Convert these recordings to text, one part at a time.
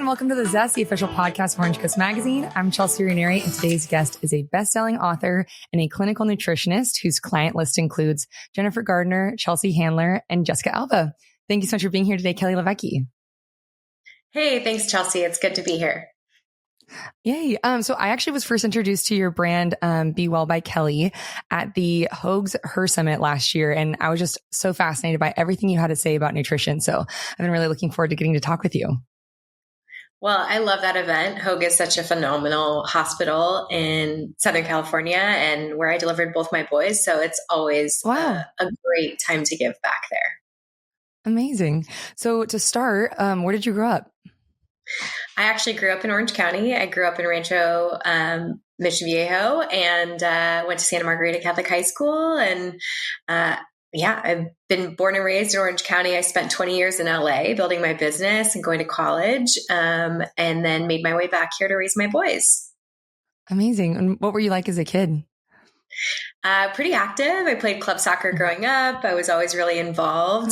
everyone. Welcome to the Zest, the official podcast of Orange Coast Magazine. I'm Chelsea Ranieri, and today's guest is a best-selling author and a clinical nutritionist whose client list includes Jennifer Gardner, Chelsea Handler, and Jessica Alba. Thank you so much for being here today, Kelly LeVeque. Hey, thanks, Chelsea. It's good to be here. Yay. So I actually was first introduced to your brand, Be Well by Kelly, at the Hoag's Her Summit last year. And I was just so fascinated by everything you had to say about nutrition. So I've been really looking forward to getting to talk with you. Well, I love that event. Hoag is such a phenomenal hospital in Southern California and where I delivered both my boys. So it's always a great time to give back there. Amazing. So to start, where did you grow up? I actually grew up in Orange County. I grew up in Rancho Mission Viejo and went to Santa Margarita Catholic High School. And I've been born and raised in Orange County. I spent 20 years in LA building my business and going to college, and then made my way back here to raise my boys. Amazing. And what were you like as a kid? Pretty active. I played club soccer growing up. I was always really involved.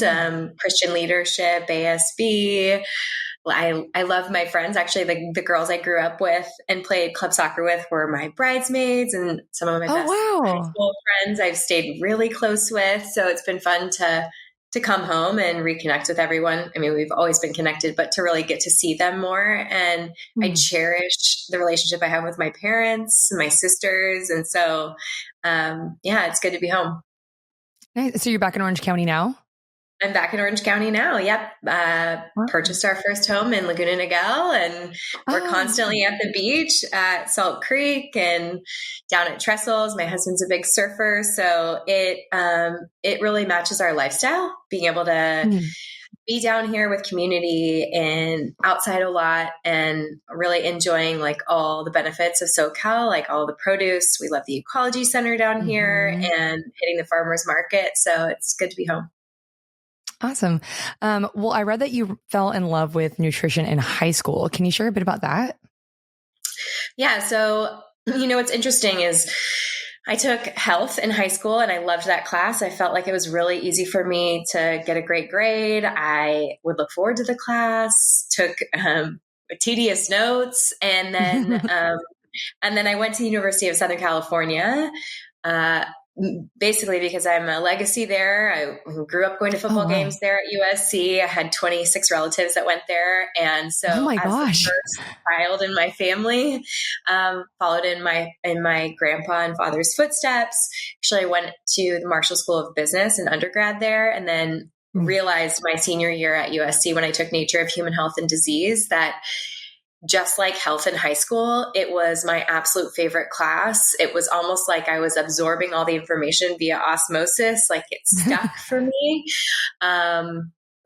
Christian leadership, ASB. I love my friends. Actually, the girls I grew up with and played club soccer with were my bridesmaids and some of my best high school friends I've stayed really close with. So it's been fun to come home and reconnect with everyone. I mean, we've always been connected, but to really get to see them more. And I cherish the relationship I have with my parents, my sisters. And so, it's good to be home. Nice. So you're back in Orange County now? I'm back in Orange County now. Yep. Purchased our first home in Laguna Niguel, and we're constantly at the beach at Salt Creek and down at Trestles. My husband's a big surfer, so it really matches our lifestyle, being able to be down here with community and outside a lot and really enjoying like all the benefits of SoCal, like all the produce. We love the ecology center down here and hitting the farmers market. So it's good to be home. Awesome. Well, I read that you fell in love with nutrition in high school. Can you share a bit about that? Yeah. So, what's interesting is I took health in high school and I loved that class. I felt like it was really easy for me to get a great grade. I would look forward to the class, took tedious notes, and then I went to the University of Southern California, basically because I'm a legacy there. I grew up going to football games there at USC. I had 26 relatives that went there. And so the first child in my family, followed in my grandpa and father's footsteps. Actually, I went to the Marshall School of Business in undergrad there, and then realized my senior year at USC when I took Nature of Human Health and Disease that just like health in high school, it was my absolute favorite class. It was almost like I was absorbing all the information via osmosis, like it stuck for me.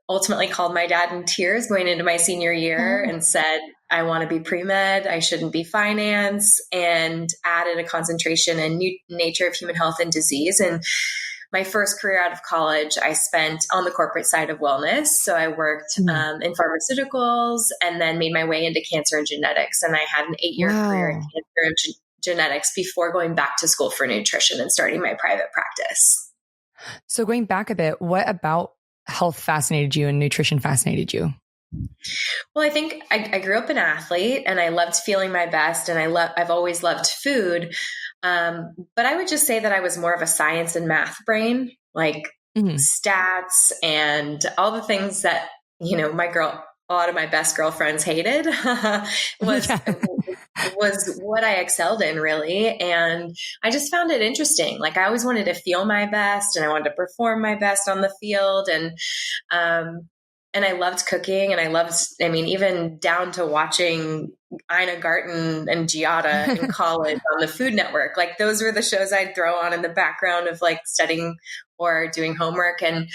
Ultimately called my dad in tears going into my senior year and said, I want to be pre-med. I shouldn't be finance, and added a concentration in Nature of Human Health and Disease. And my first career out of college, I spent on the corporate side of wellness. So I worked in pharmaceuticals and then made my way into cancer and genetics. And I had an 8-year career in cancer and genetics before going back to school for nutrition and starting my private practice. So going back a bit, what about health fascinated you and nutrition fascinated you? Well, I think I grew up an athlete and I loved feeling my best, and I've always loved food. But I would just say that I was more of a science and math brain, like stats and all the things that, a lot of my best girlfriends hated was what I excelled in, really. And I just found it interesting. Like I always wanted to feel my best and I wanted to perform my best on the field. And I loved cooking, and even down to watching Ina Garten and Giada in college on the Food Network. Like those were the shows I'd throw on in the background of like studying or doing homework. And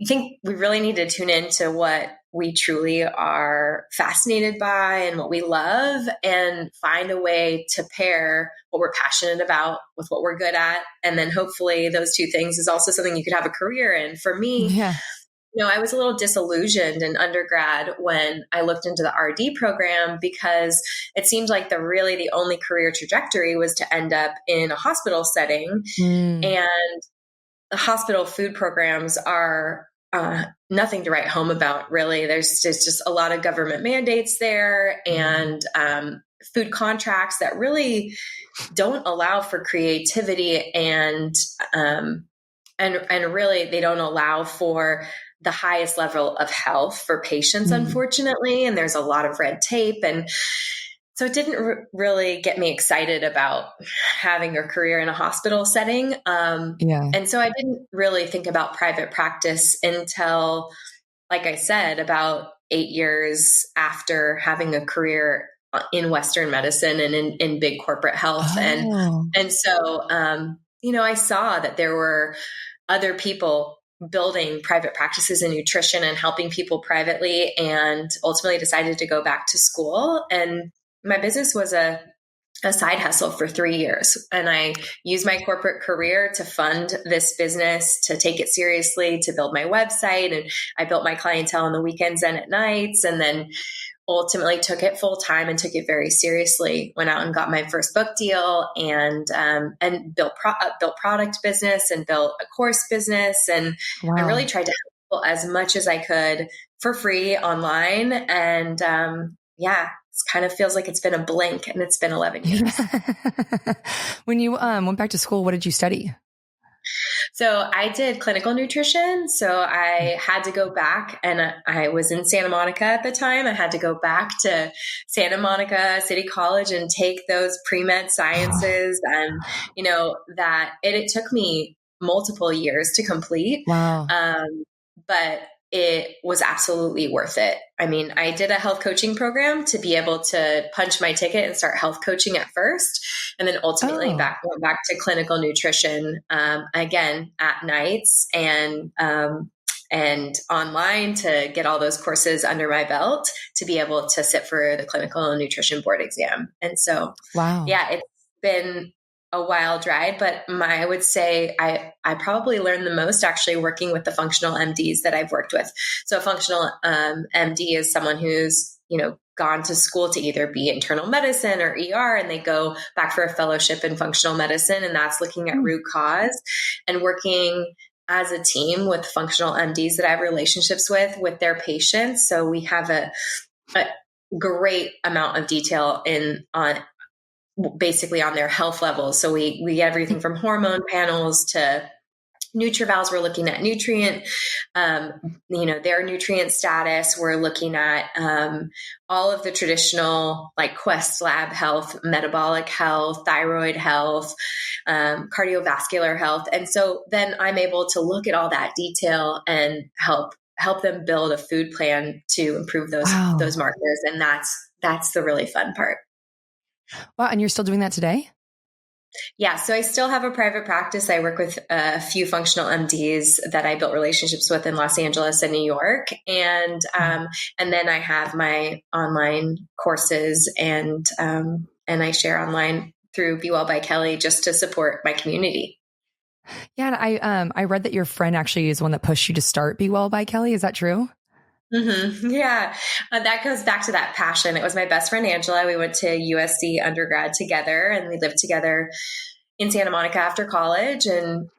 I think we really need to tune into what we truly are fascinated by and what we love, and find a way to pair what we're passionate about with what we're good at. And then hopefully those two things is also something you could have a career in. For me, I was a little disillusioned in undergrad when I looked into the RD program, because it seemed like the only career trajectory was to end up in a hospital setting. And the hospital food programs are nothing to write home about, really. There's just a lot of government mandates there, and food contracts that really don't allow for creativity, and really they don't allow for the highest level of health for patients, unfortunately. And there's a lot of red tape, and so it didn't really get me excited about having a career in a hospital setting. And so I didn't really think about private practice until, like I said, about 8 years after having a career in Western medicine and in big corporate health. And so, I saw that there were other people building private practices in nutrition and helping people privately, and ultimately decided to go back to school. And my business was a side hustle for 3 years. And I used my corporate career to fund this business, to take it seriously, to build my website. And I built my clientele on the weekends and at nights, and then ultimately took it full time and took it very seriously. Went out and got my first book deal, and built product business, and built a course business. And I really tried to help people as much as I could for free online. And it kind of feels like it's been a blink, and it's been 11 years. When you went back to school, what did you study? So I did clinical nutrition. So I had to go back, and I was in Santa Monica at the time. I had to go back to Santa Monica City College and take those pre-med sciences. And, it took me multiple years to complete. But it was absolutely worth it. I mean, I did a health coaching program to be able to punch my ticket and start health coaching at first. And then ultimately went back to clinical nutrition, again, at nights, and online, to get all those courses under my belt to be able to sit for the clinical nutrition board exam. And so, it's been a wild ride, but I would say I probably learned the most actually working with the functional MDs that I've worked with. So a functional MD is someone who's, gone to school to either be internal medicine or ER, and they go back for a fellowship in functional medicine. And that's looking at root cause and working as a team with functional MDs that I have relationships with their patients. So we have a great amount of detail basically on their health levels. So we get everything from hormone panels to NutriVals. We're looking at nutrient, their nutrient status. We're looking at all of the traditional, like Quest lab health, metabolic health, thyroid health, cardiovascular health. And so then I'm able to look at all that detail and help them build a food plan to improve those markers. And that's the really fun part. Wow. And you're still doing that today? Yeah. So I still have a private practice. I work with a few functional MDs that I built relationships with in Los Angeles and New York. And then I have my online courses, and I share online through Be Well by Kelly just to support my community. Yeah. And I read that your friend actually is the one that pushed you to start Be Well by Kelly. Is that true? Mm-hmm. Yeah. That goes back to that passion. It was my best friend, Angela. We went to USC undergrad together, and we lived together in Santa Monica after college. And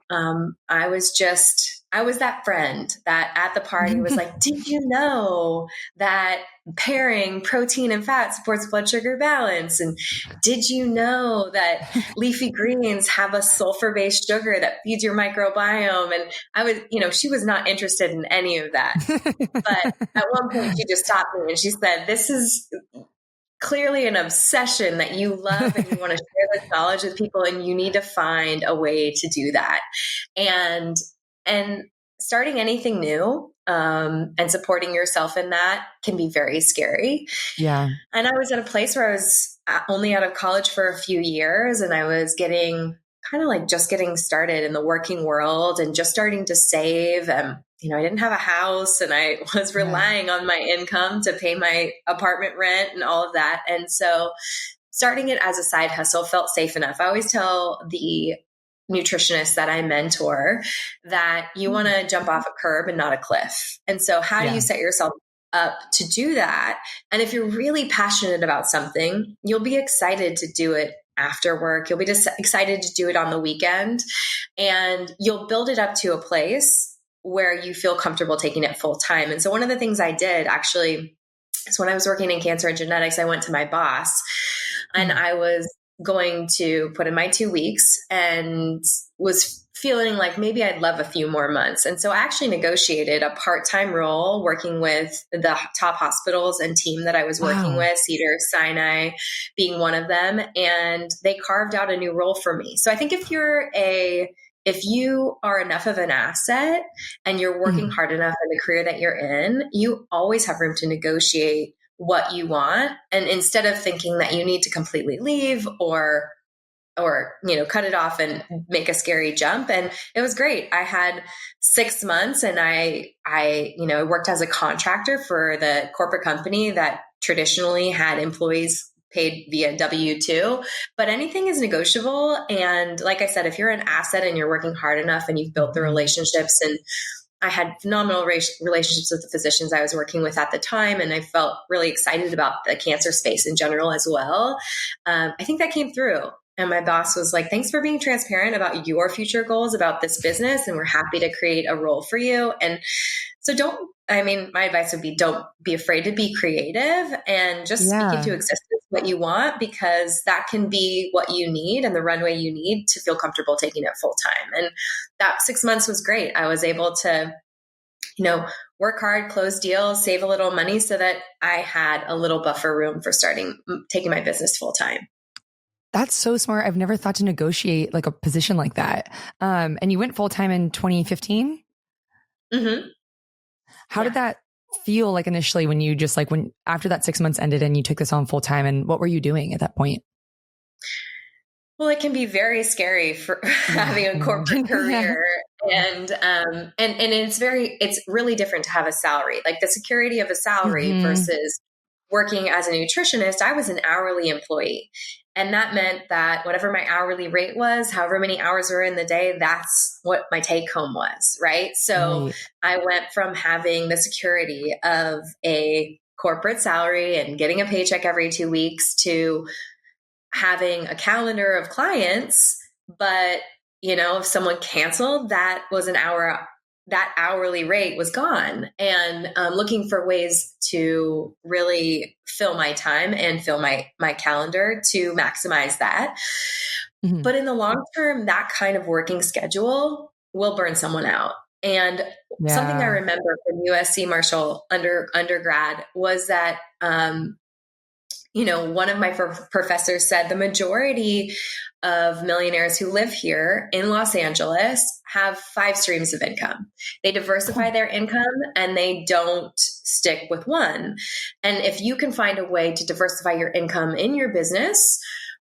I was that friend that at the party was like, did you know that pairing protein and fat supports blood sugar balance? And did you know that leafy greens have a sulfur-based sugar that feeds your microbiome? And I was, she was not interested in any of that. But at one point she just stopped me and she said, this is clearly an obsession that you love, and you want to share this knowledge with people, and you need to find a way to do that. And starting anything new and supporting yourself in that can be very scary. Yeah. And I was at a place where I was only out of college for a few years, and I was just getting started in the working world and just starting to save. I didn't have a house, and I was relying on my income to pay my apartment rent and all of that. And so starting it as a side hustle felt safe enough. I always tell the nutritionists that I mentor that you want to jump off a curb and not a cliff. And so how do you set yourself up to do that? And if you're really passionate about something, you'll be excited to do it after work. You'll be just excited to do it on the weekend, and you'll build it up to a place where you feel comfortable taking it full time. And so one of the things I did actually is when I was working in cancer and genetics, I went to my boss and I was going to put in my 2 weeks and was feeling like maybe I'd love a few more months. And so I actually negotiated a part-time role working with the top hospitals and team that I was working with, Cedar Sinai being one of them. And they carved out a new role for me. So I think if you are enough of an asset and you're working hard enough in the career that you're in, you always have room to negotiate what you want. And instead of thinking that you need to completely leave or cut it off and make a scary jump. And it was great. I had 6 months and I worked as a contractor for the corporate company that traditionally had employees paid via W-2, but anything is negotiable. And like I said, if you're an asset and you're working hard enough and you've built the relationships, and I had phenomenal relationships with the physicians I was working with at the time. And I felt really excited about the cancer space in general as well. I think that came through. And my boss was like, thanks for being transparent about your future goals about this business. And we're happy to create a role for you. And so my advice would be, don't be afraid to be creative and just speak into existence what you want, because that can be what you need and the runway you need to feel comfortable taking it full time. And that 6 months was great. I was able to, work hard, close deals, save a little money so that I had a little buffer room for taking my business full time. That's so smart. I've never thought to negotiate like a position like that. And you went full time in 2015? Mm-hmm. How did that feel like initially when you just when after that 6 months ended and you took this on full time, and what were you doing at that point? Well, it can be very scary for having a corporate career. And it's really different to have a salary, like the security of a salary versus working as a nutritionist. I was an hourly employee. And that meant that whatever my hourly rate was, however many hours were in the day, that's what my take home was. Right. So I went from having the security of a corporate salary and getting a paycheck every 2 weeks to having a calendar of clients. But, if someone canceled, that hourly rate was gone, and looking for ways to really fill my time and fill my calendar to maximize that. But in the long term, that kind of working schedule will burn someone out. And something I remember from USC Marshall undergrad was that, one of my professors said the majority of millionaires who live here in Los Angeles have 5 streams of income. They diversify their income and they don't stick with one. And if you can find a way to diversify your income in your business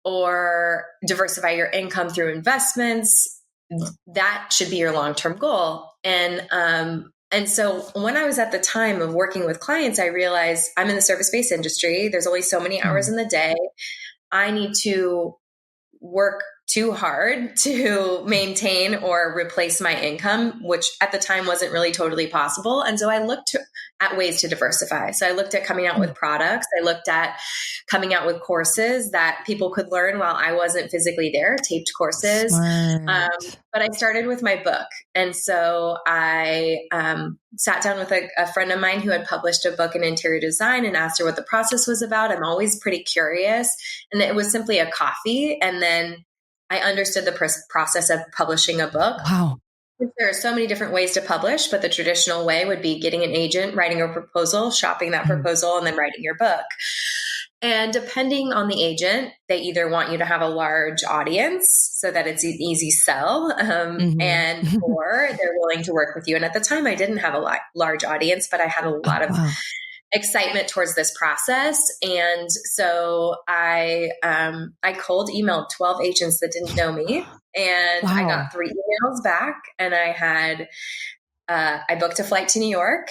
or diversify your income through investments, that should be your long-term goal. And so when I was at the time of working with clients, I realized I'm in the service-based industry. There's only so many hours in the day. I need to work too hard to maintain or replace my income, which at the time wasn't really totally possible. And so I looked at ways to diversify. So I looked at coming out with products. I looked at coming out with courses that people could learn while I wasn't physically there, taped courses. But I started with my book. And so I sat down with a friend of mine who had published a book in interior design and asked her what the process was about. I'm always pretty curious. And it was simply a coffee. And then I understood the process of publishing a book. Wow. There are so many different ways to publish, but the traditional way would be getting an agent, writing a proposal, shopping that proposal, and then writing your book. And depending on the agent, they either want you to have a large audience so that it's an easy sell, and or they're willing to work with you. And at the time, I didn't have a large audience, but I had a lot of excitement towards this process. And so I cold emailed 12 agents that didn't know me, and I got 3 emails back, and I booked a flight to New York,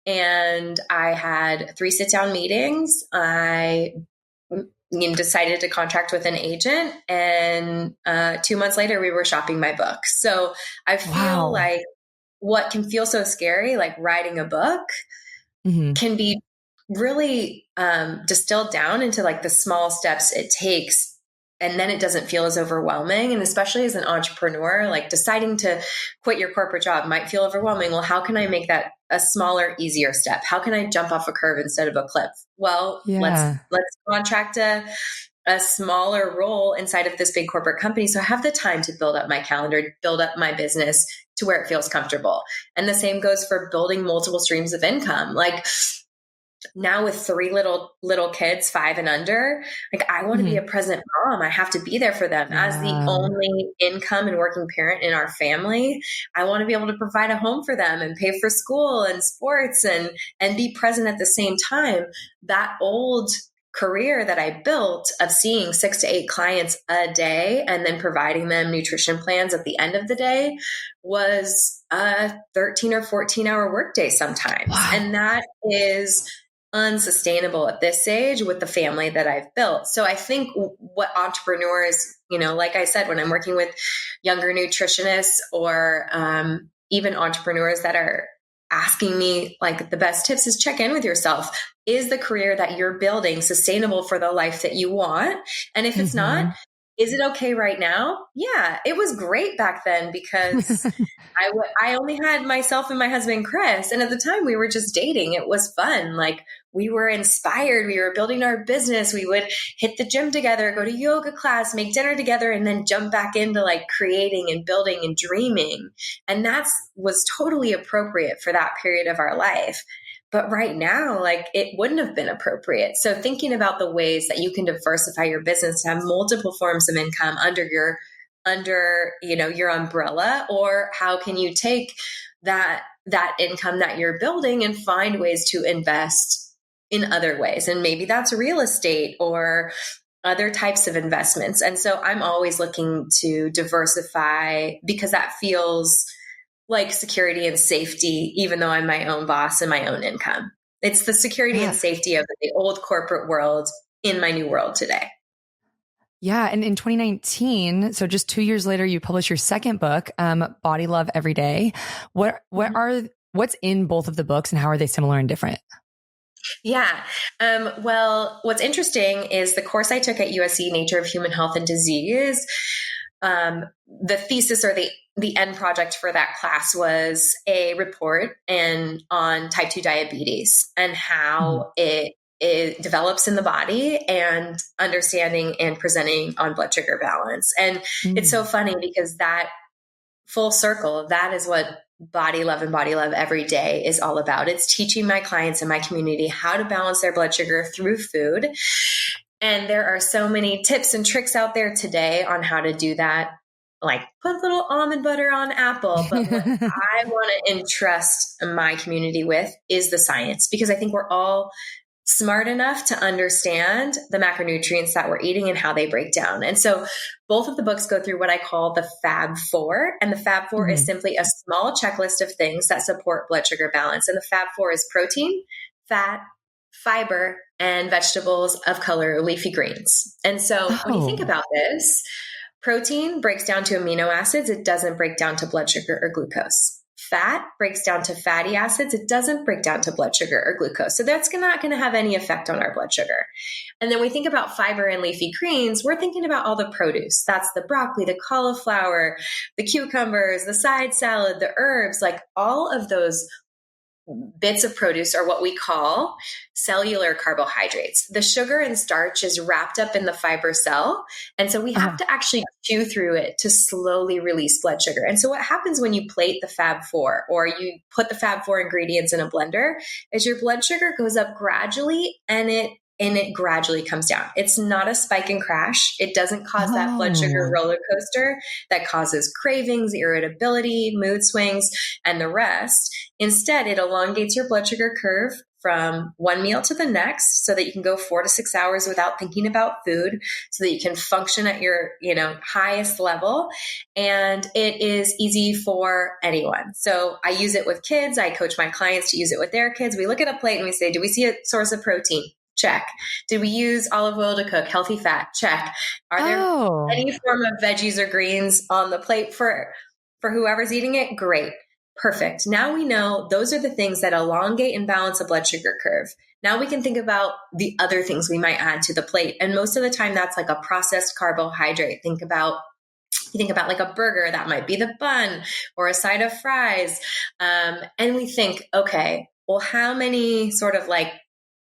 and I had 3 sit-down meetings. I decided to contract with an agent, and 2 months later we were shopping my book. So I feel like what can feel so scary, like writing a book, can be really distilled down into like the small steps it takes and then it doesn't feel as overwhelming. And especially as an entrepreneur, like deciding to quit your corporate job might feel overwhelming. Well, how can I make that a smaller, easier step? How can I jump off a curve instead of a cliff? Well, Yeah. let's contract a smaller role inside of this big corporate company. So I have the time to build up my calendar, build up my business to where it feels comfortable. And the same goes for building multiple streams of income. Like now with three little kids, 5 and under, like I want to be a present mom. I have to be there for them as the only income and working parent in our family. I want to be able to provide a home for them and pay for school and sports and be present at the same time. That old career that I built of seeing 6 to 8 clients a day and then providing them nutrition plans at the end of the day was a 13 or 14-hour workday sometimes. Wow. And that is unsustainable at this age with the family that I've built. So I think what entrepreneurs, like I said, when I'm working with younger nutritionists or even entrepreneurs that are asking me, like, the best tips is check in with yourself. Is the career that you're building sustainable for the life that you want? And if it's not, is it okay right now? Yeah, it was great back then because I only had myself and my husband, Chris. And at the time we were just dating. It was fun. Like we were inspired. We were building our business. We would hit the gym together, go to yoga class, make dinner together, and then jump back into like creating and building and dreaming. And that was totally appropriate for that period of our life. But right now, like it wouldn't have been appropriate. So thinking about the ways that you can diversify your business to have multiple forms of income under your umbrella, or how can you take that income that you're building and find ways to invest in other ways? And maybe that's real estate or other types of investments. And so I'm always looking to diversify because that feels like security and safety, even though I'm my own boss and my own income. It's the security and safety of the old corporate world in my new world today. Yeah. And in 2019, so just 2 years later, you published your second book, Body Love Every Day. What's in both of the books and how are they similar and different? Yeah. Well, what's interesting is the course I took at USC, Nature of Human Health and Disease. The thesis or the end project for that class was a report on type 2 diabetes and how it develops in the body and understanding and presenting on blood sugar balance. And it's so funny because that full circle, that is what Body Love and Body Love Every Day is all about. It's teaching my clients in my community how to balance their blood sugar through food. And there are so many tips and tricks out there today on how to do that. Like put a little almond butter on apple. But what I want to entrust my community with is the science, because I think we're all smart enough to understand the macronutrients that we're eating and how they break down. And so both of the books go through what I call the Fab Four. And the Fab Four is simply a small checklist of things that support blood sugar balance. And the Fab Four is protein, fat, fiber, and vegetables of color, leafy greens. And so when you think about this, protein breaks down to amino acids. It doesn't break down to blood sugar or glucose. Fat breaks down to fatty acids. It doesn't break down to blood sugar or glucose. So that's not going to have any effect on our blood sugar. And then we think about fiber and leafy greens. We're thinking about all the produce. That's the broccoli, the cauliflower, the cucumbers, the side salad, the herbs, like all of those bits of produce are what we call cellular carbohydrates. The sugar and starch is wrapped up in the fiber cell. And so we have to actually chew through it to slowly release blood sugar. And so what happens when you plate the Fab Four or you put the Fab Four ingredients in a blender is your blood sugar goes up gradually and it gradually comes down. It's not a spike and crash. It doesn't cause that blood sugar roller coaster that causes cravings, irritability, mood swings, and the rest. Instead, it elongates your blood sugar curve from one meal to the next so that you can go 4 to 6 hours without thinking about food, so that you can function at your, highest level. And it is easy for anyone. So I use it with kids. I coach my clients to use it with their kids. We look at a plate and we say, do we see a source of protein? Check. Did we use olive oil to cook? Healthy fat? Check. Are there any form of veggies or greens on the plate for whoever's eating it? Great. Perfect. Now we know those are the things that elongate and balance a blood sugar curve. Now we can think about the other things we might add to the plate. And most of the time that's like a processed carbohydrate. You think about like a burger, that might be the bun or a side of fries. And we think, okay, well, how many sort of like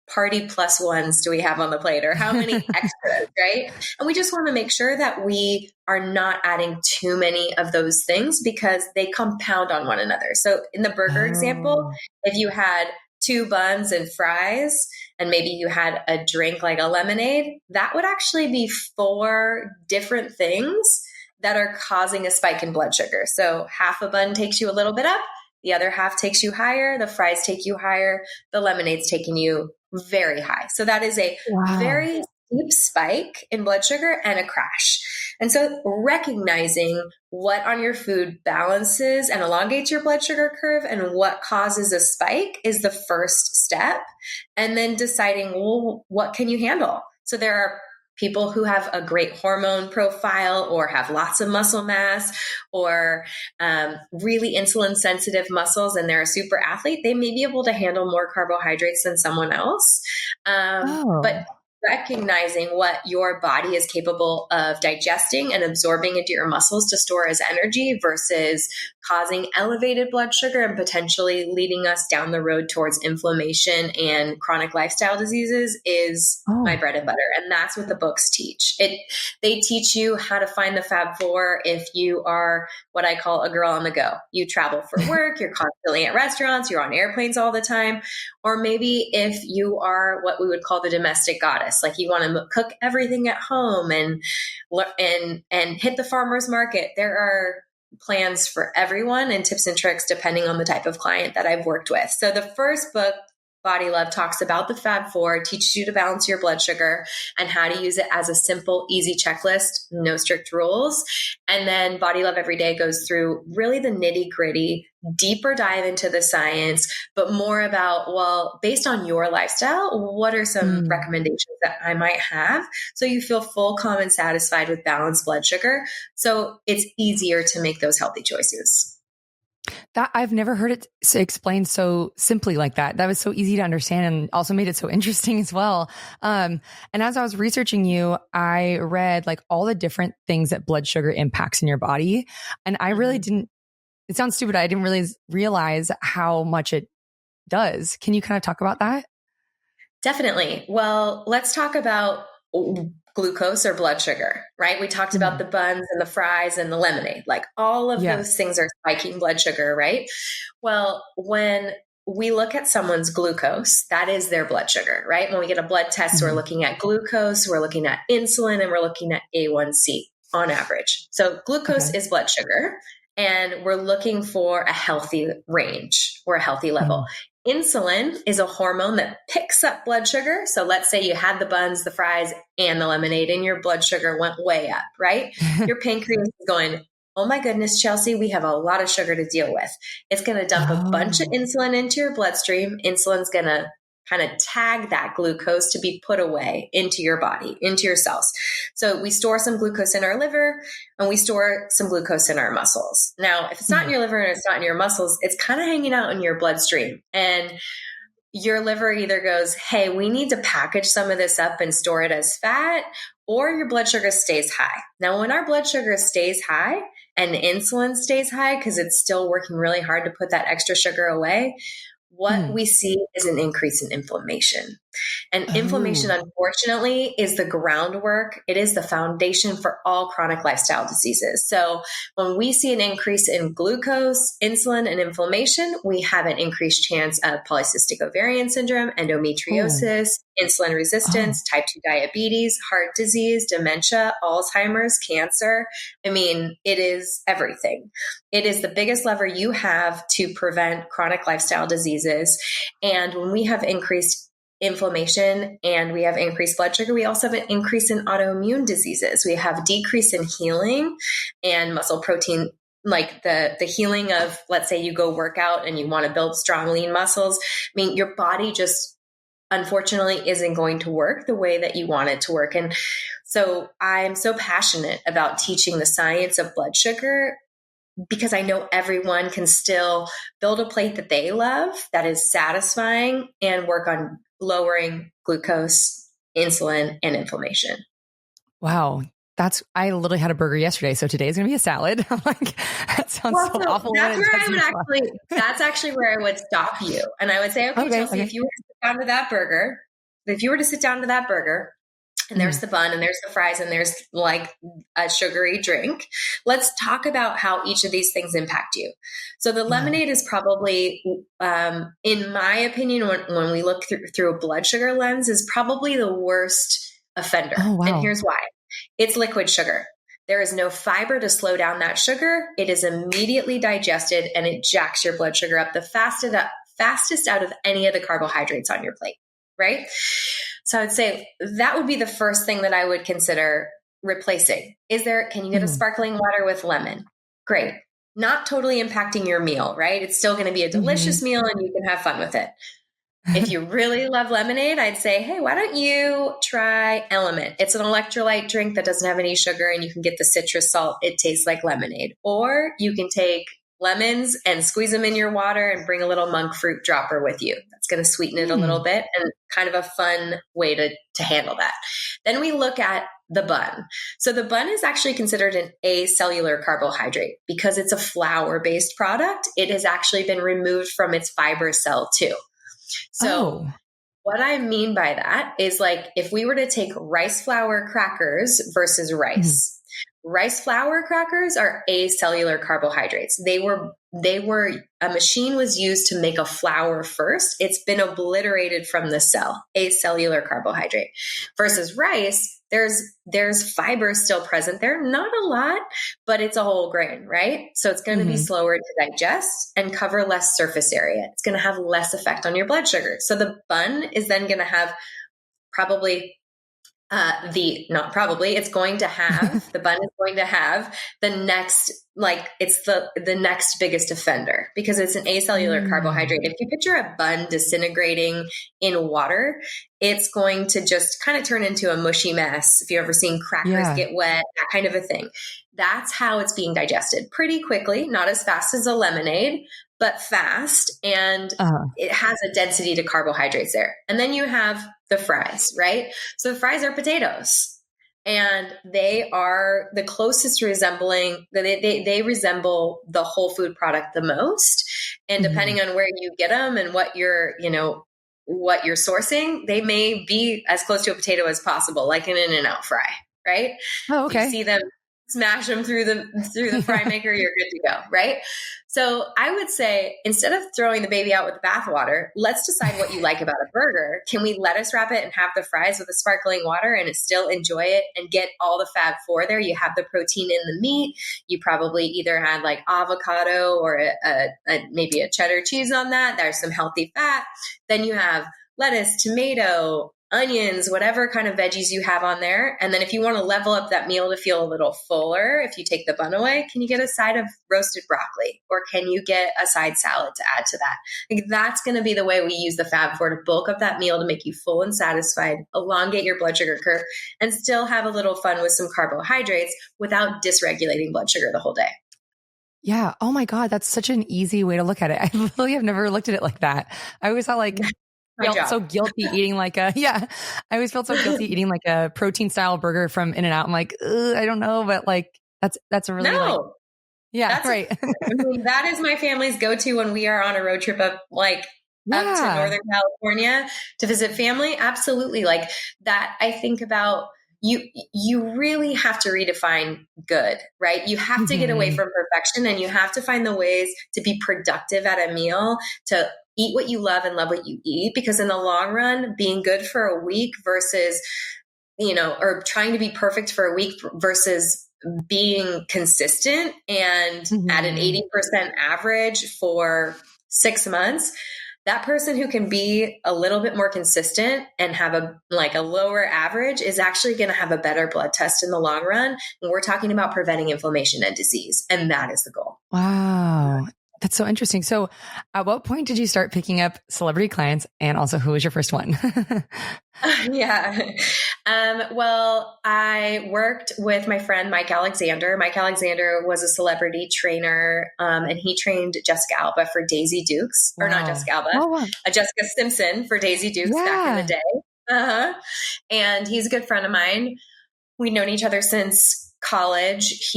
party plus ones do we have on the plate, or how many extras, right? And we just want to make sure that we are not adding too many of those things because they compound on one another. So in the burger example, if you had 2 buns and fries, and maybe you had a drink like a lemonade, that would actually be 4 different things that are causing a spike in blood sugar. So half a bun takes you a little bit up, the other half takes you higher, the fries take you higher, the lemonade's taking you very high. So that is a very steep spike in blood sugar and a crash. And so recognizing what on your food balances and elongates your blood sugar curve and what causes a spike is the first step. And then deciding, well, what can you handle? So there are people who have a great hormone profile or have lots of muscle mass or really insulin sensitive muscles and they're a super athlete, they may be able to handle more carbohydrates than someone else. But recognizing what your body is capable of digesting and absorbing into your muscles to store as energy versus causing elevated blood sugar and potentially leading us down the road towards inflammation and chronic lifestyle diseases is my bread and butter. And that's what the books teach. They teach you how to find the Fab Four if you are what I call a girl on the go. You travel for work, you're constantly at restaurants, you're on airplanes all the time. Or maybe if you are what we would call the domestic goddess, like you want to cook everything at home and hit the farmer's market. There are plans for everyone and tips and tricks depending on the type of client that I've worked with. So the first book, Body Love, talks about the Fab Four, teaches you to balance your blood sugar and how to use it as a simple, easy checklist, no strict rules. And then Body Love Every Day goes through really the nitty gritty, deeper dive into the science, but more about, well, based on your lifestyle, what are some recommendations that I might have so you feel full, calm, and satisfied with balanced blood sugar. So it's easier to make those healthy choices. That I've never heard it explained so simply like that. That was so easy to understand and also made it so interesting as well. And as I was researching you, I read like all the different things that blood sugar impacts in your body. And I really didn't, it sounds stupid. I didn't really realize how much it does. Can you kind of talk about that? Definitely. Well, let's talk about glucose or blood sugar, right? We talked about the buns and the fries and the lemonade, like all of those things are spiking blood sugar, right? Well, when we look at someone's glucose, that is their blood sugar, right? When we get a blood test, we're looking at glucose, we're looking at insulin, and we're looking at A1C on average. So glucose is blood sugar, and we're looking for a healthy range or a healthy level. Insulin is a hormone that picks up blood sugar. So let's say you had the buns, the fries, and the lemonade, and your blood sugar went way up, right? Your pancreas is going, oh my goodness, Chelsea, we have a lot of sugar to deal with. It's going to dump a bunch of insulin into your bloodstream. Insulin's going to kind of tag that glucose to be put away into your body, into your cells. So we store some glucose in our liver and we store some glucose in our muscles. Now, if it's not in your liver and it's not in your muscles, it's kind of hanging out in your bloodstream. And your liver either goes, hey, we need to package some of this up and store it as fat, or your blood sugar stays high. Now, when our blood sugar stays high and insulin stays high, because it's still working really hard to put that extra sugar away, what we see is an increase in inflammation. And inflammation, unfortunately, is the groundwork. It is the foundation for all chronic lifestyle diseases. So when we see an increase in glucose, insulin, and inflammation, we have an increased chance of polycystic ovarian syndrome, endometriosis, insulin resistance, type 2 diabetes, heart disease, dementia, Alzheimer's, cancer. I mean, it is everything. It is the biggest lever you have to prevent chronic lifestyle diseases. And when we have increased inflammation and we have increased blood sugar, we also have an increase in autoimmune diseases. We have decrease in healing and muscle protein, like the healing of, let's say you go work out and you want to build strong, lean muscles. I mean, your body just unfortunately isn't going to work the way that you want it to work. And so I'm so passionate about teaching the science of blood sugar because I know everyone can still build a plate that they love, that is satisfying, and work on lowering glucose, insulin, and inflammation. Wow. I literally had a burger yesterday, so today's going to be a salad. I'm like, that sounds so awful. That's actually where I would stop you. And I would say, okay, Chelsea, if you were to sit down to that burger, and there's the bun and there's the fries and there's like a sugary drink, let's talk about how each of these things impact you. So the lemonade is probably, in my opinion, when we look through a blood sugar lens, is probably the worst offender. Oh, wow. And here's why. It's liquid sugar. There is no fiber to slow down that sugar. It is immediately digested and it jacks your blood sugar up the fastest out of any of the carbohydrates on your plate, right? So I would say that would be the first thing that I would consider replacing. Can you get a sparkling water with lemon? Great. Not totally impacting your meal, right? It's still going to be a delicious meal and you can have fun with it. If you really love lemonade, I'd say, hey, why don't you try Element? It's an electrolyte drink that doesn't have any sugar and you can get the citrus salt. It tastes like lemonade. Or you can take lemons and squeeze them in your water and bring a little monk fruit dropper with you. That's going to sweeten it a little bit and kind of a fun way to handle that. Then we look at the bun. So the bun is actually considered an acellular carbohydrate because it's a flour-based product. It has actually been removed from its fiber cell too. So what I mean by that is like if we were to take rice flour crackers versus rice. Rice flour crackers are acellular carbohydrates. A machine was used to make a flour first. It's been obliterated from the cell, acellular carbohydrate. Versus rice, there's fiber still present there. Not a lot, but it's a whole grain, right? So it's going to be slower to digest and cover less surface area. It's going to have less effect on your blood sugar. So the bun is then going to have it's going to have, the bun is going to have the next, it's the next biggest offender because it's an acellular carbohydrate. If you picture a bun disintegrating in water, it's going to just kind of turn into a mushy mess. If you've ever seen crackers get wet, that kind of a thing. That's how it's being digested pretty quickly, not as fast as a lemonade, but fast. And it has a density to carbohydrates there. And then you have the fries, right? So the fries are potatoes and they are the closest resembling, they resemble the whole food product the most. And depending on where you get them and what you're sourcing, they may be as close to a potato as possible, like an In-N-Out fry, right? Oh, okay. You see them smash them through the fry maker, you're good to go, right? So I would say instead of throwing the baby out with the bathwater, let's decide what you like about a burger. Can we lettuce wrap it and have the fries with the sparkling water and still enjoy it and get all the Fab Four there? You have the protein in the meat. You probably either had like avocado or maybe a cheddar cheese on that. There's some healthy fat. Then you have lettuce, tomato, onions, whatever kind of veggies you have on there. And then if you want to level up that meal to feel a little fuller, if you take the bun away, can you get a side of roasted broccoli? Or can you get a side salad to add to that? Like that's going to be the way we use the Fab Four to bulk up that meal to make you full and satisfied, elongate your blood sugar curve, and still have a little fun with some carbohydrates without dysregulating blood sugar the whole day. Yeah. Oh my God. That's such an easy way to look at it. I really have never looked at it like that. I always thought felt so guilty eating I always felt so guilty eating like a protein style burger from In-N-Out. I'm like, I don't know, but that's a really right. I mean, that is my family's go-to when we are on a road trip up to Northern California to visit family. Absolutely. Like that. I think about you really have to redefine good, right? You have to get away from perfection and you have to find the ways to be productive at a meal, to eat what you love and love what you eat, because in the long run, being good for a week versus, or trying to be perfect for a week versus being consistent and at an 80% average for 6 months, that person who can be a little bit more consistent and have a lower average is actually going to have a better blood test in the long run. And we're talking about preventing inflammation and disease. And that is the goal. Wow. That's so interesting. So at what point did you start picking up celebrity clients, and also who was your first one? Yeah. Well, I worked with my friend, Mike Alexander. Mike Alexander was a celebrity trainer, and he trained Jessica Alba for Daisy Dukes, or not Jessica Alba, Oh, wow. Jessica Simpson for Daisy Dukes back in the day. Uh-huh. And he's a good friend of mine. We've known each other since college.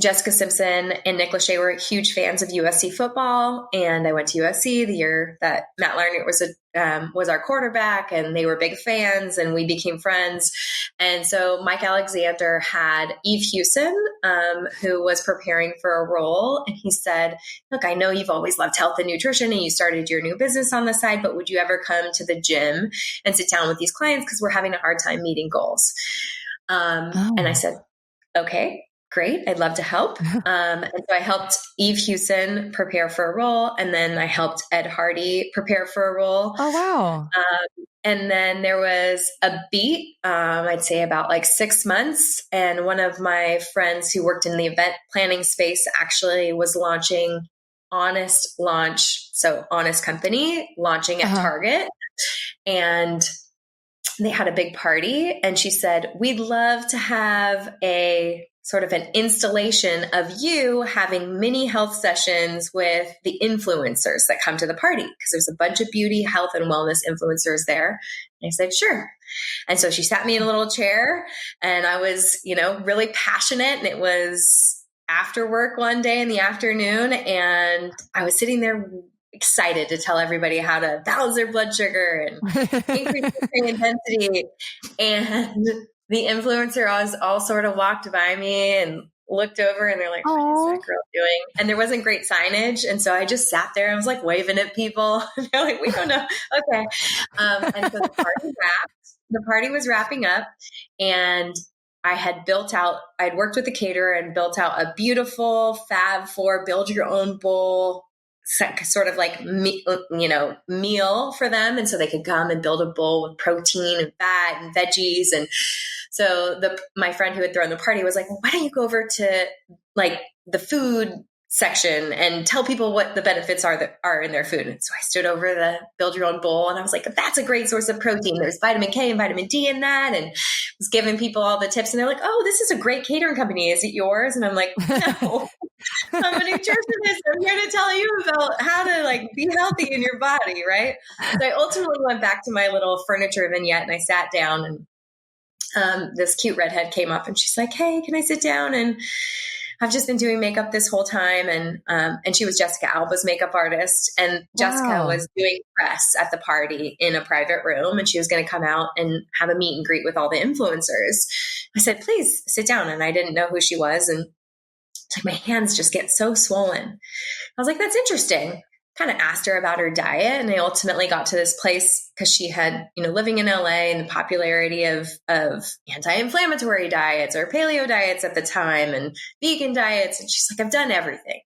Jessica Simpson and Nick Lachey were huge fans of USC football, and I went to USC the year that Matt Larnert was our quarterback, and they were big fans, and we became friends. And so Mike Alexander had Eve Hewson, who was preparing for a role, and he said, "Look, I know you've always loved health and nutrition, and you started your new business on the side, but would you ever come to the gym and sit down with these clients because we're having a hard time meeting goals?" And I said, "Okay. Great. I'd love to help." And so I helped Eve Hewson prepare for a role. And then I helped Ed Hardy prepare for a role. Oh, wow. And then there was a beat, I'd say about like 6 months. And one of my friends who worked in the event planning space actually was launching Honest Launch. So Honest Company launching at Target. And they had a big party. And she said, "We'd love to have a sort of an installation of you having mini health sessions with the influencers that come to the party." Because there's a bunch of beauty, health, and wellness influencers there. And I said, "Sure." And so she sat me in a little chair, and I was, really passionate. And it was after work one day in the afternoon, and I was sitting there excited to tell everybody how to balance their blood sugar and increase their training intensity. And the influencer all sort of walked by me and looked over, and they're like, "What is that girl doing?" And there wasn't great signage. And so I just sat there and was like waving at people. They're like, "We don't know." Okay. And so the party was wrapping up, and I'd worked with the caterer and built out a beautiful Fab Four build your own bowl sort of like, meal for them. And so they could come and build a bowl with protein and fat and veggies. And so my friend who had thrown the party was like, "Well, why don't you go over to like the food section and tell people what the benefits are in their food?" And so I stood over the build your own bowl, and I was like, "That's a great source of protein. There's vitamin K and vitamin D in that." And was giving people all the tips, and they're like, "Oh, this is a great catering company. Is it yours?" And I'm like, "No, I'm a nutritionist. I'm here to tell you about how to be healthy in your body." Right. So I ultimately went back to my little furniture vignette, and I sat down, and this cute redhead came up, and she's like, "Hey, can I sit down?" And I've just been doing makeup this whole time. And she was Jessica Alba's makeup artist. And Jessica was doing press at the party in a private room. And she was going to come out and have a meet and greet with all the influencers. I said, "Please sit down." And I didn't know who she was. And it's like, my hands just get so swollen. I was like, "That's interesting." Kind of asked her about her diet. And I ultimately got to this place because she had, living in LA and the popularity of anti-inflammatory diets or paleo diets at the time and vegan diets. And she's like, "I've done everything."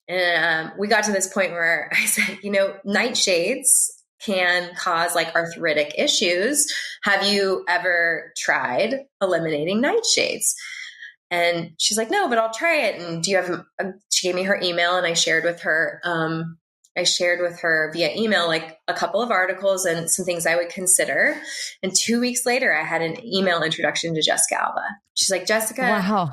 And we got to this point where I said, "Nightshades can cause arthritic issues. Have you ever tried eliminating nightshades?" And she's like, "No, but I'll try it." And do you have she gave me her email, and I shared with her via email, a couple of articles and some things I would consider. And 2 weeks later, I had an email introduction to Jessica Alba. She's like, "Jessica, wow,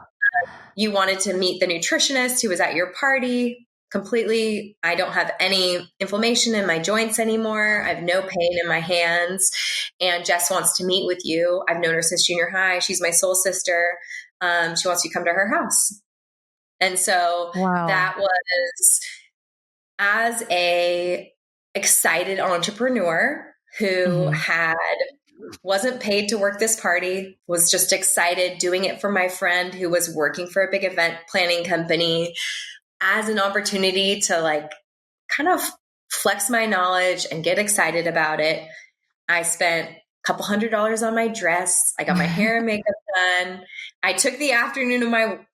you wanted to meet the nutritionist who was at your party. Completely, I don't have any inflammation in my joints anymore. I have no pain in my hands. And Jess wants to meet with you. I've known her since junior high. She's my soul sister. She wants you to come to her house." And so that was, as a excited entrepreneur who wasn't paid to work this party, was just excited doing it for my friend who was working for a big event planning company, as an opportunity to kind of flex my knowledge and get excited about it. I spent couple $100 on my dress. I got my hair and makeup done. I took the afternoon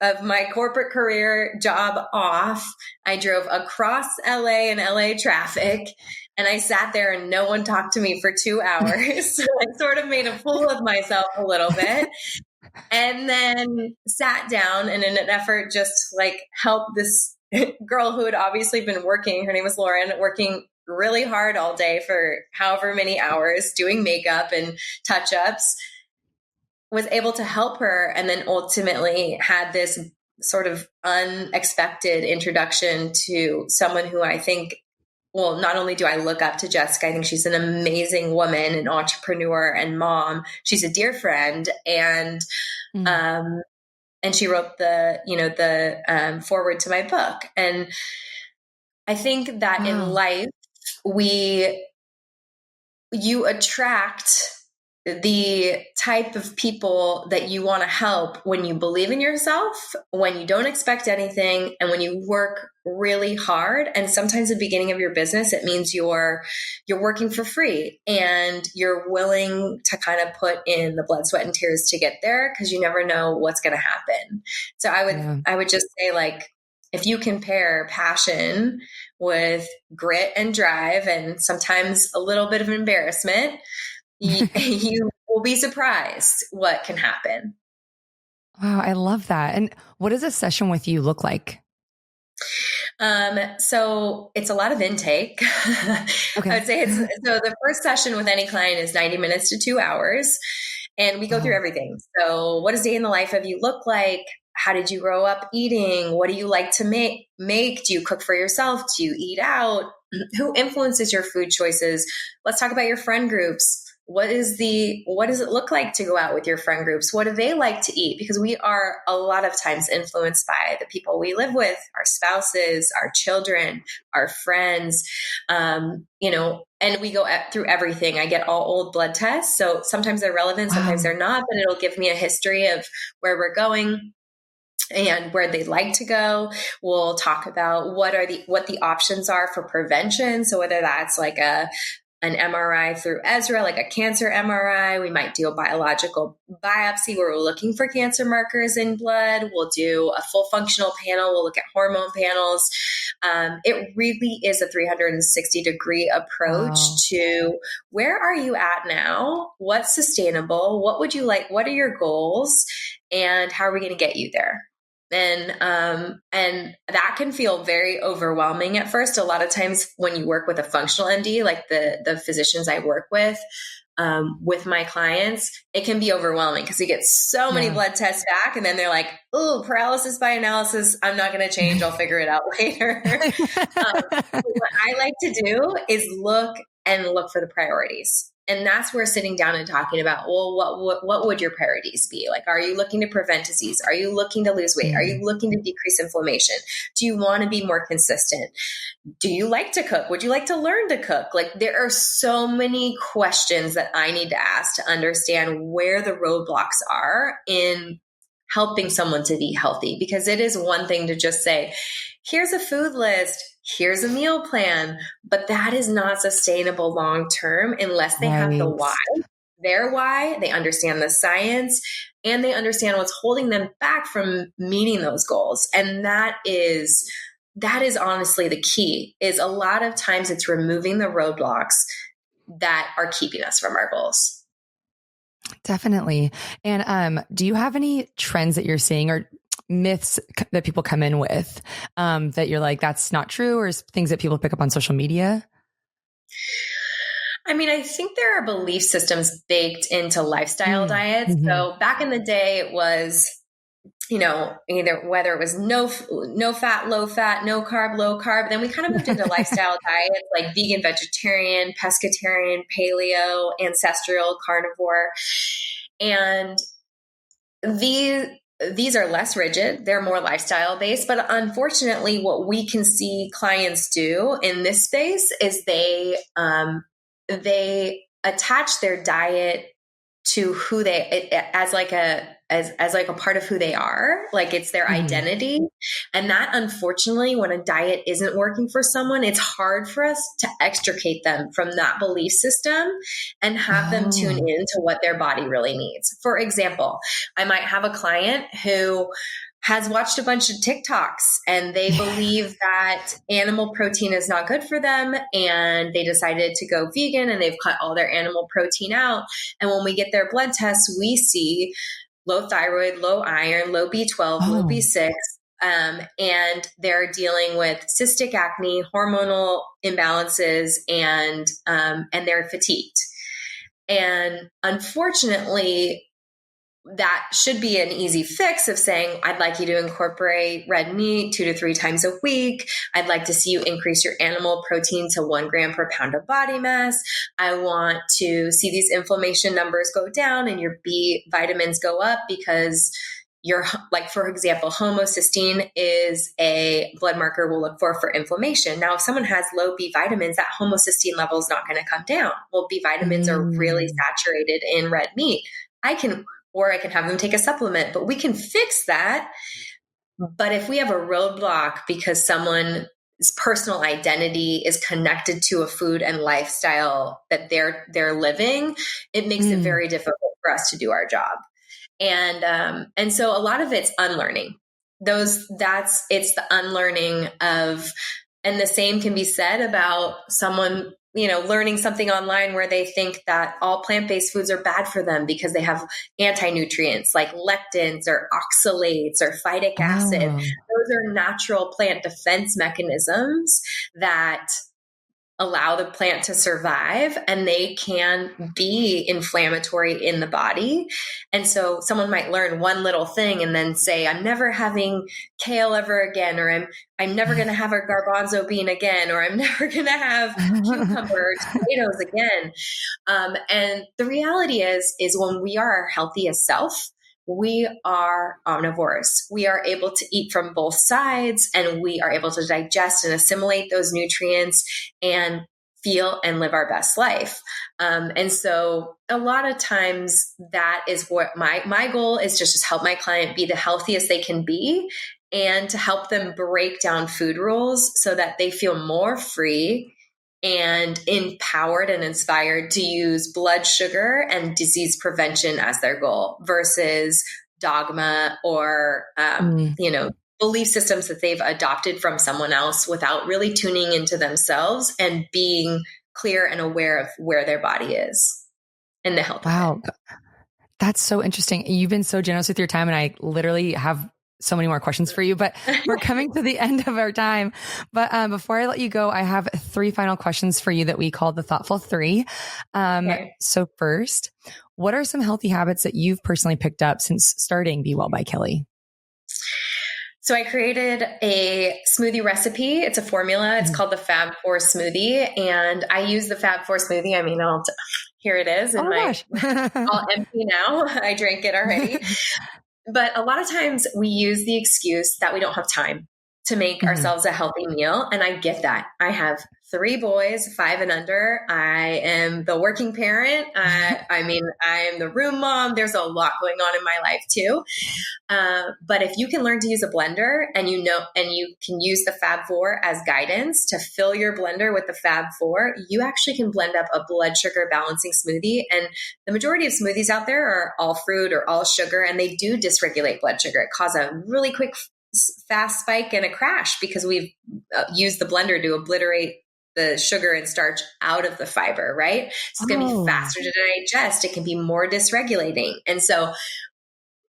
of my corporate career job off. I drove across LA in LA traffic, and I sat there and no one talked to me for 2 hours. So I sort of made a fool of myself a little bit, and then sat down and in an effort just help this girl who had obviously been working, her name was Lauren, working really hard all day for however many hours doing makeup and touch-ups, was able to help her, and then ultimately had this sort of unexpected introduction to someone who I think, well, not only do I look up to Jessica, I think she's an amazing woman, an entrepreneur and mom. She's a dear friend. And, and she wrote the forward to my book. And I think that in life, you attract the type of people that you want to help when you believe in yourself, when you don't expect anything, and when you work really hard. And sometimes at the beginning of your business, it means you're working for free and you're willing to kind of put in the blood, sweat, and tears to get there, because you never know what's going to happen. So I would just say, like, if you compare passion with grit and drive and sometimes a little bit of embarrassment, you will be surprised what can happen. Wow, I love that. And what does a session with you look like? So it's a lot of intake. Okay. I would say so the first session with any client is 90 minutes to 2 hours. And we go through everything. So what does day in the life of you look like? How did you grow up eating? What do you like to make? Do you cook for yourself? Do you eat out? Who influences your food choices? Let's talk about your friend groups. What does it look like to go out with your friend groups? What do they like to eat? Because we are a lot of times influenced by the people we live with, our spouses, our children, our friends, and we go through everything. I get all old blood tests. So sometimes they're relevant, sometimes they're not, but it'll give me a history of where we're going and where they'd like to go. We'll talk about what the options are for prevention. So whether that's like an MRI through Ezra, like a cancer MRI. We might do a biological biopsy where we're looking for cancer markers in blood. We'll do a full functional panel. We'll look at hormone panels. It really is a 360-degree approach to where are you at now? What's sustainable? What would you like? What are your goals? And how are we going to get you there? And that can feel very overwhelming at first. A lot of times when you work with a functional MD, like the physicians I work with my clients, it can be overwhelming because we get so many blood tests back, and then they're like, "Oh, paralysis by analysis. I'm not going to change. I'll figure it out later." What I like to do is look for the priorities. And that's where sitting down and talking about, well, what would your priorities be? Like, are you looking to prevent disease? Are you looking to lose weight? Are you looking to decrease inflammation? Do you want to be more consistent? Do you like to cook? Would you like to learn to cook? Like, there are so many questions that I need to ask to understand where the roadblocks are in helping someone to be healthy. Because it is one thing to just say, here's a food list, here's a meal plan, but that is not sustainable long-term unless they have the why, their why, they understand the science, and they understand what's holding them back from meeting those goals. And that is honestly the key. Is a lot of times it's removing the roadblocks that are keeping us from our goals. Definitely. And do you have any trends that you're seeing or myths that people come in with that you're like, that's not true, or things that people pick up on social media? I mean, I think there are belief systems baked into lifestyle diets. So back in the day, it was, either whether it was no fat, low fat, no carb, low carb. Then we kind of moved into lifestyle diets like vegan, vegetarian, pescatarian, paleo, ancestral, carnivore. And these are less rigid. They're more lifestyle based. But unfortunately, what we can see clients do in this space is they attach their diet to who as like a part of who they are, like it's their identity. And that, unfortunately, when a diet isn't working for someone, it's hard for us to extricate them from that belief system and have them tune into what their body really needs. For example, I might have a client who has watched a bunch of TikToks and they believe that animal protein is not good for them, and they decided to go vegan and they've cut all their animal protein out. And when we get their blood tests, we see low thyroid, low iron, low B12, low B6, and they're dealing with cystic acne, hormonal imbalances, and they're fatigued. And unfortunately, that should be an easy fix of saying, I'd like you to incorporate red meat 2 to 3 times a week. I'd like to see you increase your animal protein to 1 gram per pound of body mass. I want to see these inflammation numbers go down and your B vitamins go up because you're, like, for example, homocysteine is a blood marker we'll look for inflammation. Now, if someone has low B vitamins, that homocysteine level is not going to come down. Well, B vitamins are really saturated in red meat. I can have them take a supplement, but we can fix that. But if we have a roadblock because someone's personal identity is connected to a food and lifestyle that they're living, it makes it very difficult for us to do our job. And so a lot of it's unlearning. It's the unlearning of, and the same can be said about someone, learning something online where they think that all plant-based foods are bad for them because they have anti-nutrients like lectins or oxalates or phytic acid. Those are natural plant defense mechanisms that allow the plant to survive, and they can be inflammatory in the body. And so someone might learn one little thing and then say, I'm never having kale ever again, or I'm never going to have a garbanzo bean again, or I'm never going to have cucumber or tomatoes again. And the reality is when we are our healthiest self, we are omnivores. We are able to eat from both sides, and we are able to digest and assimilate those nutrients and feel and live our best life. And so a lot of times that is what my goal is, to just help my client be the healthiest they can be, and to help them break down food rules so that they feel more free and empowered and inspired to use blood sugar and disease prevention as their goal versus dogma or, belief systems that they've adopted from someone else without really tuning into themselves and being clear and aware of where their body is and the health. Wow. That's so interesting. You've been so generous with your time, and I literally have so many more questions for you, but we're coming to the end of our time. But before I let you go, I have 3 final questions for you that we call the Thoughtful 3. Okay. So first, what are some healthy habits that you've personally picked up since starting Be Well by Kelly? So I created a smoothie recipe. It's a formula. It's called the Fab 4 smoothie. And I use the Fab 4 smoothie. I mean, here it is. In all empty now. I drank it already. But a lot of times we use the excuse that we don't have time to make ourselves a healthy meal. And I get that. I have 3 boys, 5 and under. I am the working parent. I am the room mom. There's a lot going on in my life too. But if you can learn to use a blender and you can use the Fab 4 as guidance to fill your blender with the Fab 4, you actually can blend up a blood sugar balancing smoothie. And the majority of smoothies out there are all fruit or all sugar, and they do dysregulate blood sugar. It causes a really quick, fast spike and a crash because we've used the blender to obliterate the sugar and starch out of the fiber, right? So it's going to be faster to digest. It can be more dysregulating. And so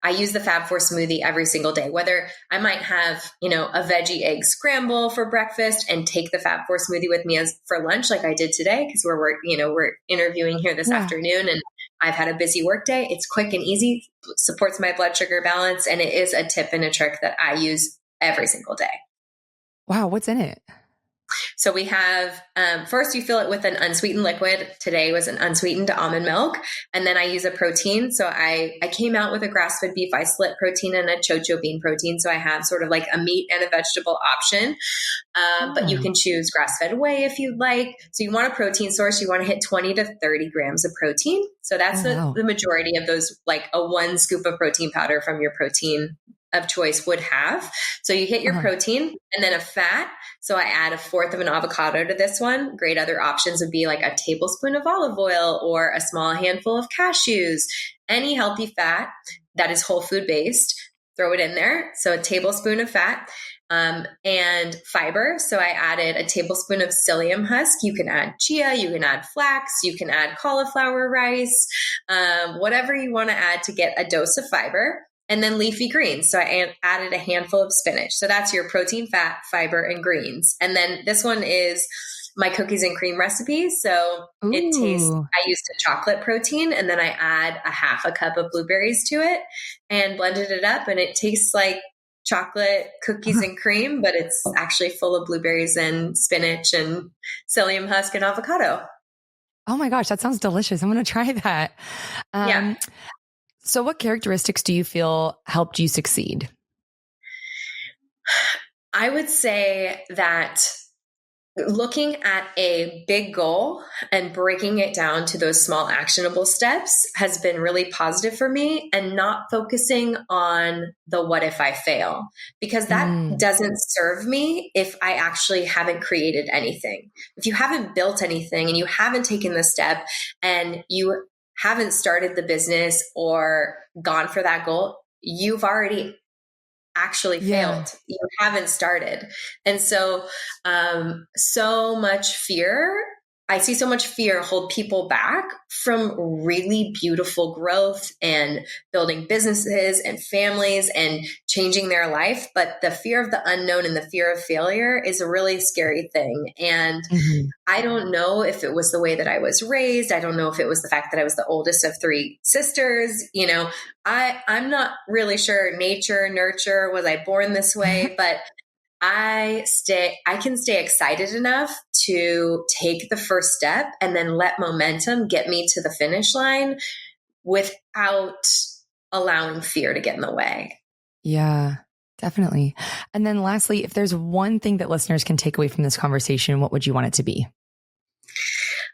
I use the Fab 4 smoothie every single day, whether I might have, a veggie egg scramble for breakfast and take the Fab 4 smoothie with me for lunch, like I did today, because we're interviewing here this afternoon and I've had a busy work day. It's quick and easy, supports my blood sugar balance. And it is a tip and a trick that I use every single day. Wow. What's in it? So we have, first you fill it with an unsweetened liquid. Today was an unsweetened almond milk. And then I use a protein. So I came out with a grass-fed beef isolate protein and a chocho bean protein. So I have sort of like a meat and a vegetable option. But you can choose grass-fed whey if you'd like. So you want a protein source. You want to hit 20 to 30 grams of protein. So that's the majority of those, like a 1 scoop of protein powder from your protein of choice would have. So you hit your protein and then a fat. So I add 1/4 of an avocado to this one. Great other options would be like a tablespoon of olive oil or a small handful of cashews, any healthy fat that is whole food based, throw it in there. So a tablespoon of fat and fiber. So I added a tablespoon of psyllium husk. You can add chia, you can add flax, you can add cauliflower rice, whatever you want to add to get a dose of fiber. and then leafy greens. So I added a handful of spinach. So that's your protein, fat, fiber, and greens. And then this one is my cookies and cream recipe. So it tastes, I used a chocolate protein, and then I add a half a cup of blueberries to it and blended it up. And it tastes like chocolate cookies and cream, but it's actually full of blueberries and spinach and psyllium husk and avocado. Oh my gosh, that sounds delicious. I'm going to try that. Yeah. So what characteristics do you feel helped you succeed? I would say that looking at a big goal and breaking it down to those small actionable steps has been really positive for me, and not focusing on the what if I fail, because that doesn't serve me if I actually haven't created anything. If you haven't built anything and you haven't taken the step and you haven't started the business or gone for that goal, you've already actually failed. You haven't started. And so, so much fear. I see so much fear hold people back from really beautiful growth and building businesses and families and changing their life. But the fear of the unknown and the fear of failure is a really scary thing. And I don't know if it was the way that I was raised. I don't know if it was the fact that I was the oldest of 3 sisters. You know, I'm not really sure. Nature, nurture, was I born this way? But I can stay excited enough to take the first step and then let momentum get me to the finish line without allowing fear to get in the way. Yeah, definitely. And then lastly, if there's one thing that listeners can take away from this conversation, what would you want it to be?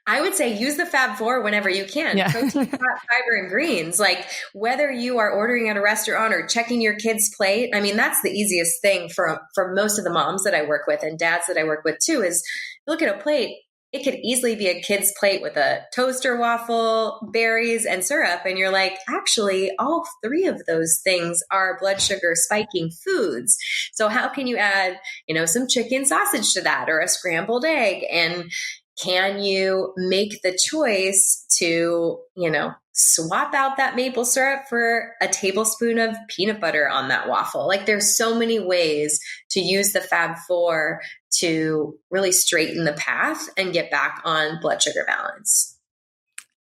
I would say use the Fab Four whenever you can. Yeah. Protein, fat, fiber, and greens. Like whether you are ordering at a restaurant or checking your kid's plate. I mean, that's the easiest thing for most of the moms that I work with and dads that I work with too, is look at a plate. It could easily be a kid's plate with a toaster waffle, berries, and syrup. And you're like, actually, all 3 of those things are blood sugar spiking foods. So how can you add, some chicken sausage to that, or a scrambled egg? And can you make the choice to, swap out that maple syrup for a tablespoon of peanut butter on that waffle? Like there's so many ways to use the Fab Four to really straighten the path and get back on blood sugar balance.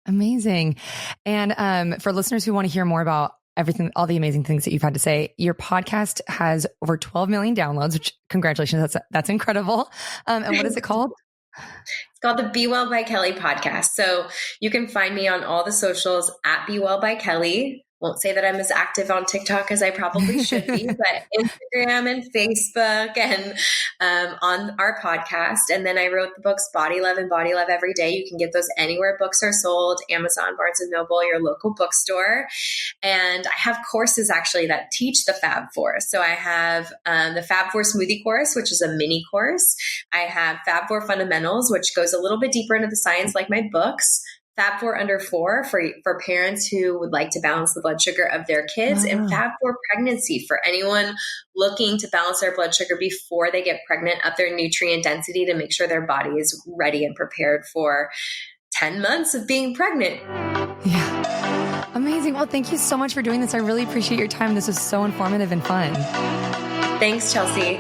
Amazing. And for listeners who want to hear more about everything, all the amazing things that you've had to say, your podcast has over 12 million downloads, which congratulations. That's incredible. And what is it called? It's called the Be Well by Kelly podcast. So you can find me on all the socials at Be Well by Kelly. Won't say that I'm as active on TikTok as I probably should be, but Instagram and Facebook and on our podcast. And then I wrote the books Body Love and Body Love Every Day. You can get those anywhere books are sold, Amazon, Barnes & Noble, your local bookstore. And I have courses actually that teach the Fab Four. So I have the Fab Four Smoothie course, which is a mini course. I have Fab Four Fundamentals, which goes a little bit deeper into the science like my books. Fab Four Under 4 for parents who would like to balance the blood sugar of their kids, and Fab Four Pregnancy for anyone looking to balance their blood sugar before they get pregnant, up their nutrient density to make sure their body is ready and prepared for 10 months of being pregnant. Yeah. Amazing. Well, thank you so much for doing this. I really appreciate your time. This was so informative and fun. Thanks, Chelsea.